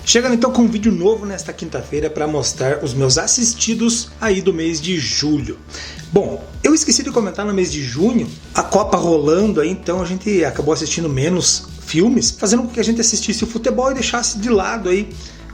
Chegando então com um vídeo novo nesta quinta-feira para mostrar os meus assistidos aí do mês de julho. Bom, eu esqueci de comentar no mês de junho, a Copa rolando aí, então a gente acabou assistindo menos filmes, fazendo com que a gente assistisse o futebol e deixasse de lado aí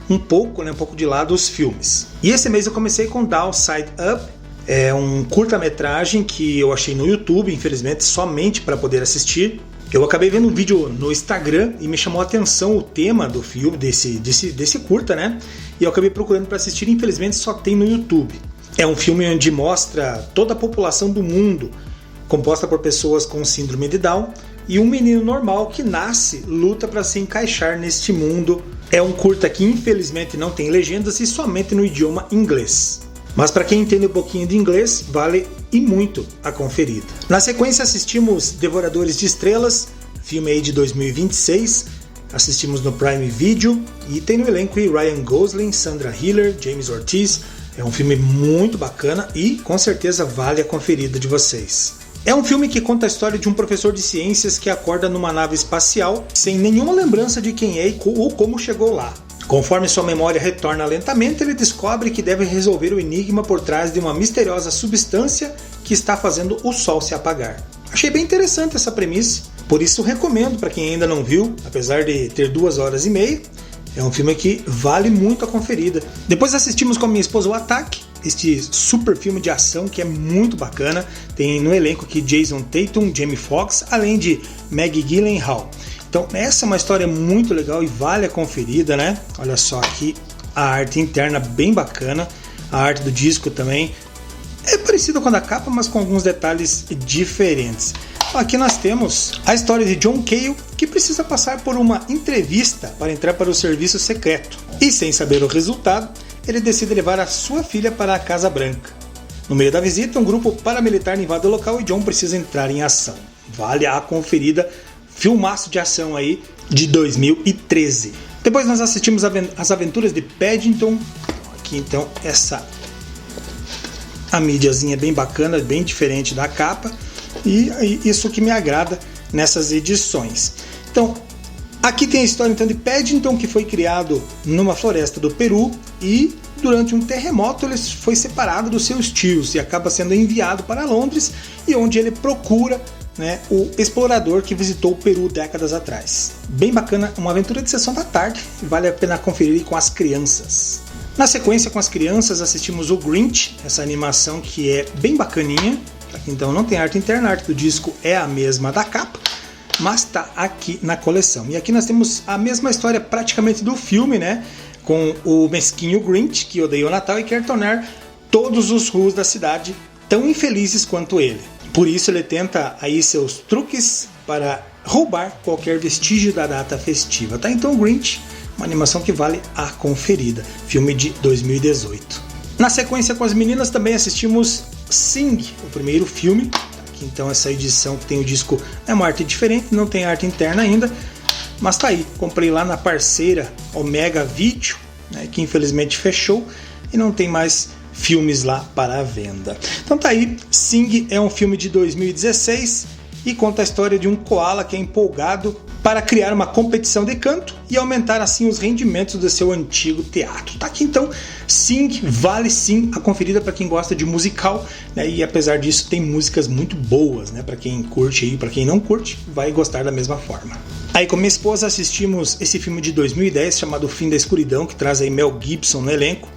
um pouco de lado os filmes. E esse mês eu comecei com Down Side Up, é um curta-metragem que eu achei no YouTube, infelizmente somente para poder assistir. Eu acabei vendo um vídeo no Instagram e me chamou a atenção o tema do filme, desse curta, né? E eu acabei procurando para assistir, infelizmente só tem no YouTube. É um filme onde mostra toda a população do mundo, composta por pessoas com síndrome de Down, e um menino normal que nasce, luta para se encaixar neste mundo. É um curta que infelizmente não tem legendas e somente no idioma inglês. Mas para quem entende um pouquinho de inglês, vale e muito a conferida. Na sequência assistimos Devoradores de Estrelas, filme aí de 2026, assistimos no Prime Video e tem no elenco Ryan Gosling, Sandra Hüller, James Ortiz. É um filme muito bacana e com certeza vale a conferida de vocês. É um filme que conta a história de um professor de ciências que acorda numa nave espacial sem nenhuma lembrança de quem é ou como chegou lá. Conforme sua memória retorna lentamente, ele descobre que deve resolver o enigma por trás de uma misteriosa substância que está fazendo o Sol se apagar. Achei bem interessante essa premissa, por isso recomendo para quem ainda não viu, apesar de ter 2 horas e meia. É um filme que vale muito a conferida. Depois assistimos com a minha esposa O Ataque, este super filme de ação que é muito bacana. Tem no elenco aqui Jason Tatum, Jamie Foxx, além de Maggie Gyllenhaal. Então essa é uma história muito legal e vale a conferida, né? Olha só aqui a arte interna bem bacana, a arte do disco também é parecida com a da capa, mas com alguns detalhes diferentes. Aqui nós temos a história de John Cale, que precisa passar por uma entrevista para entrar para o serviço secreto. E sem saber o resultado, ele decide levar a sua filha para a Casa Branca. No meio da visita, um grupo paramilitar invade o local e John precisa entrar em ação. Vale a conferida. Filmaço de ação aí de 2013. Depois nós assistimos As Aventuras de Paddington. Aqui então a mídiazinha bem bacana, bem diferente da capa. E isso que me agrada nessas edições. Então, aqui tem a história então de Paddington, que foi criado numa floresta do Peru e durante um terremoto ele foi separado dos seus tios e acaba sendo enviado para Londres, e onde ele procura o explorador que visitou o Peru décadas atrás. Bem bacana, uma aventura de sessão da tarde, vale a pena conferir com as crianças. Na sequência, com as crianças, assistimos o Grinch, essa animação que é bem bacaninha. Então não tem arte interna, a arte do disco é a mesma da capa, mas está aqui na coleção. E aqui nós temos a mesma história praticamente do filme, com o mesquinho Grinch, que odeia o Natal e quer tornar todos os ruas da cidade tão infelizes quanto ele. Por isso ele tenta aí seus truques para roubar qualquer vestígio da data festiva. Tá? Então o Grinch, uma animação que vale a conferida. Filme de 2018. Na sequência com as meninas também assistimos Sing, o primeiro filme. Aqui então essa edição que tem o disco é uma arte diferente, não tem arte interna ainda. Mas tá aí, comprei lá na parceira Omega Video, que infelizmente fechou e não tem mais filmes lá para a venda. Então tá aí, Sing é um filme de 2016 e conta a história de um koala que é empolgado para criar uma competição de canto e aumentar assim os rendimentos do seu antigo teatro. Tá aqui então, Sing, vale sim a conferida para quem gosta de musical, e apesar disso tem músicas muito boas, para quem curte e para quem não curte vai gostar da mesma forma. Aí com minha esposa assistimos esse filme de 2010 chamado Fim da Escuridão, que traz aí Mel Gibson no elenco.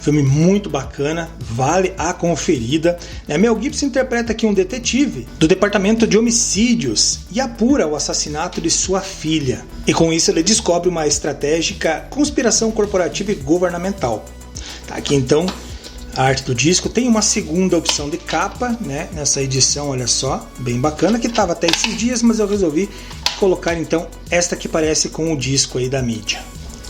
Filme muito bacana, vale a conferida. Mel Gibson interpreta aqui um detetive do departamento de homicídios e apura o assassinato de sua filha. E com isso ele descobre uma estratégica conspiração corporativa e governamental. Tá aqui então a arte do disco. Tem uma segunda opção de capa, nessa edição, olha só, bem bacana, que estava até esses dias, mas eu resolvi colocar então esta que parece com o disco aí da mídia.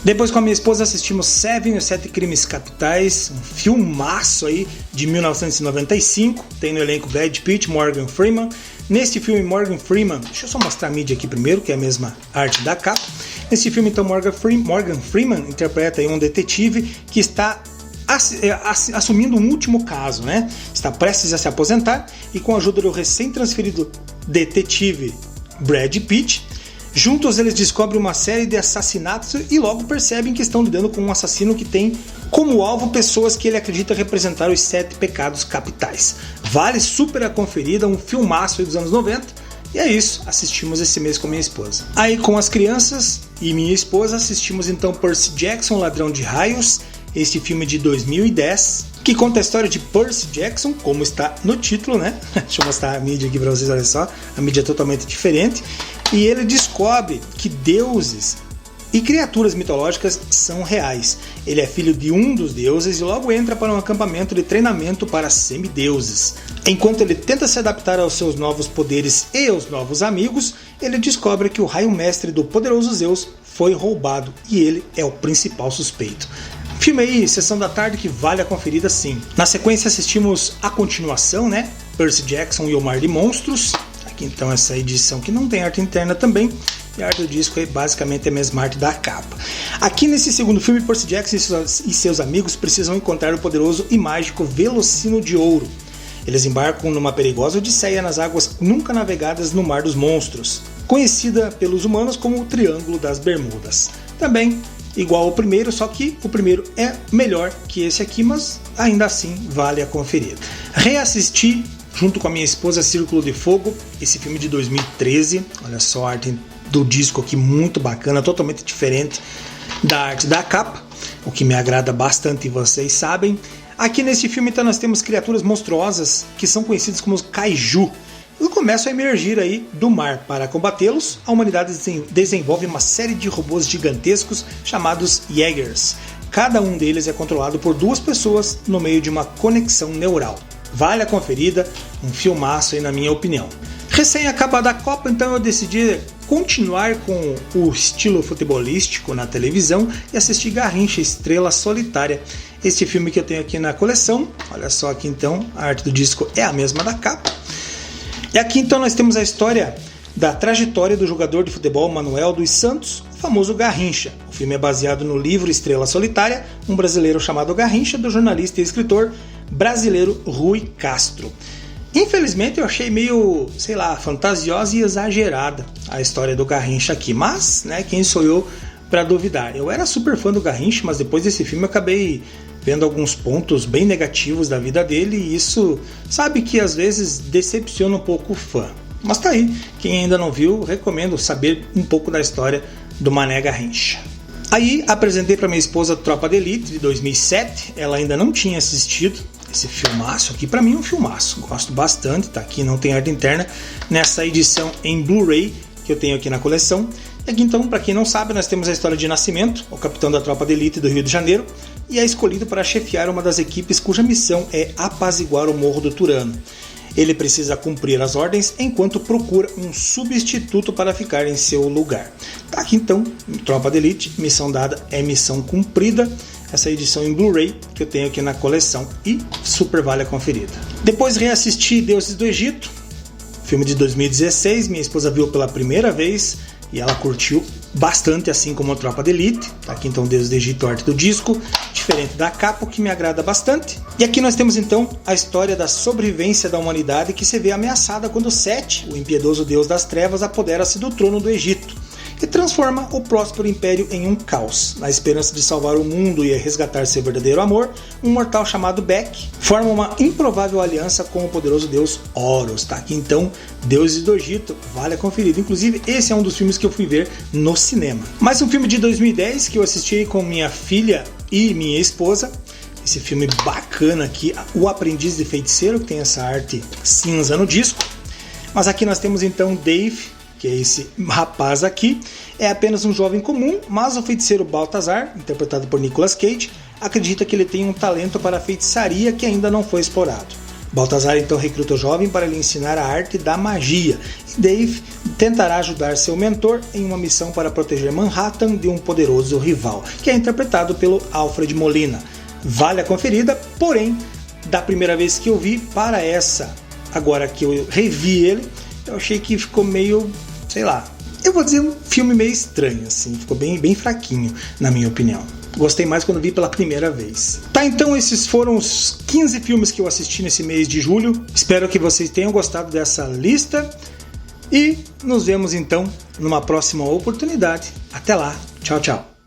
Depois com a minha esposa assistimos Seven, os 7 Crimes Capitais, um filmaço aí de 1995, tem no elenco Brad Pitt, Morgan Freeman. Neste filme Morgan Freeman, deixa eu só mostrar a mídia aqui primeiro, que é a mesma arte da capa. Nesse filme então Morgan Freeman interpreta aí um detetive que está assumindo um último caso, está prestes a se aposentar e com a ajuda do recém-transferido detetive Brad Pitt, Juntos eles descobrem uma série de assassinatos e logo percebem que estão lidando com um assassino que tem como alvo pessoas que ele acredita representar os 7 pecados capitais. Vale super a conferida, um filmaço dos anos 90. E é isso, assistimos esse mês com minha esposa. Aí com as crianças e minha esposa assistimos então Percy Jackson, Ladrão de Raios, este filme de 2010, que conta a história de Percy Jackson, como está no título, né? Deixa eu mostrar a mídia aqui pra vocês, olha só, a mídia é totalmente diferente. E ele descobre que deuses e criaturas mitológicas são reais. Ele é filho de um dos deuses e logo entra para um acampamento de treinamento para semideuses. Enquanto ele tenta se adaptar aos seus novos poderes e aos novos amigos, ele descobre que o raio mestre do poderoso Zeus foi roubado e ele é o principal suspeito. Filme aí, sessão da tarde que vale a conferida sim. Na sequência assistimos a continuação, né? Percy Jackson e o Mar de Monstros. Aqui então essa edição que não tem arte interna também. E a arte do disco é basicamente a mesma arte da capa. Aqui nesse segundo filme, Percy Jackson e seus amigos precisam encontrar o poderoso e mágico Velocino de Ouro. Eles embarcam numa perigosa odisseia nas águas nunca navegadas no Mar dos Monstros, conhecida pelos humanos como o Triângulo das Bermudas. Também igual ao primeiro, só que o primeiro é melhor que esse aqui, mas ainda assim vale a conferida. Reassisti junto com a minha esposa Círculo de Fogo, esse filme de 2013, olha só a arte do disco aqui muito bacana, totalmente diferente da arte da capa, o que me agrada bastante e vocês sabem. Aqui nesse filme então nós temos criaturas monstruosas que são conhecidas como kaiju e começam a emergir aí do mar. Para combatê-los, a humanidade desenvolve uma série de robôs gigantescos chamados Jaegers. Cada um deles é controlado por 2 pessoas no meio de uma conexão neural. Vale a conferida, um filmaço aí na minha opinião. Recém-acabada a Copa, então eu decidi continuar com o estilo futebolístico na televisão e assistir Garrincha, Estrela Solitária. Este filme que eu tenho aqui na coleção, olha só aqui então, a arte do disco é a mesma da capa. E aqui então nós temos a história da trajetória do jogador de futebol Manuel dos Santos, o famoso Garrincha. O filme é baseado no livro Estrela Solitária, um brasileiro chamado Garrincha, do jornalista e escritor brasileiro Rui Castro. Infelizmente eu achei meio, sei lá, fantasiosa e exagerada a história do Garrincha aqui, mas, né, quem sou eu para duvidar? Eu era super fã do Garrincha, mas depois desse filme eu acabei vendo alguns pontos bem negativos da vida dele e isso, sabe que às vezes decepciona um pouco o fã. Mas tá aí, quem ainda não viu, recomendo saber um pouco da história do Mané Garrincha. Aí apresentei para minha esposa Tropa de Elite de 2007, ela ainda não tinha assistido esse filmaço aqui, para mim é um filmaço, gosto bastante, tá aqui, não tem arte interna, nessa edição em Blu-ray que eu tenho aqui na coleção. E aqui então, para quem não sabe, nós temos a história de Nascimento, o capitão da Tropa de Elite do Rio de Janeiro, e é escolhido para chefiar uma das equipes cuja missão é apaziguar o Morro do Turano. Ele precisa cumprir as ordens enquanto procura um substituto para ficar em seu lugar. Tá aqui então, Tropa de Elite, missão dada é missão cumprida. Essa edição em Blu-ray que eu tenho aqui na coleção e super vale a conferida. Depois reassisti Deuses do Egito, filme de 2016, minha esposa viu pela primeira vez e ela curtiu bastante, assim como a Tropa de Elite. Tá aqui então Deuses do Egito, arte do disco, diferente da capa, o que me agrada bastante. E aqui nós temos então a história da sobrevivência da humanidade que se vê ameaçada quando Sete, o impiedoso deus das trevas, apodera-se do trono do Egito e transforma o próspero império em um caos. Na esperança de salvar o mundo e resgatar seu verdadeiro amor, um mortal chamado Beck forma uma improvável aliança com o poderoso deus Horus. Tá aqui então Deuses do Egito, vale a conferida. Inclusive esse é um dos filmes que eu fui ver no cinema. Mais um filme de 2010 que eu assisti com minha filha e minha esposa. Esse filme bacana aqui, O Aprendiz de Feiticeiro, que tem essa arte cinza no disco. Mas aqui nós temos então Dave, que é esse rapaz aqui, é apenas um jovem comum, mas o feiticeiro Balthazar, interpretado por Nicolas Cage, acredita que ele tem um talento para a feitiçaria que ainda não foi explorado. Balthazar então recruta o jovem para lhe ensinar a arte da magia, e Dave tentará ajudar seu mentor em uma missão para proteger Manhattan de um poderoso rival, que é interpretado pelo Alfred Molina. Vale a conferida, porém, da primeira vez que eu vi para essa, agora que eu revi ele, eu achei que ficou meio, sei lá, eu vou dizer um filme meio estranho, assim, ficou bem fraquinho, na minha opinião. Gostei mais quando vi pela primeira vez. Tá, então esses foram os 15 filmes que eu assisti nesse mês de julho. Espero que vocês tenham gostado dessa lista. E nos vemos então numa próxima oportunidade. Até lá, tchau, tchau.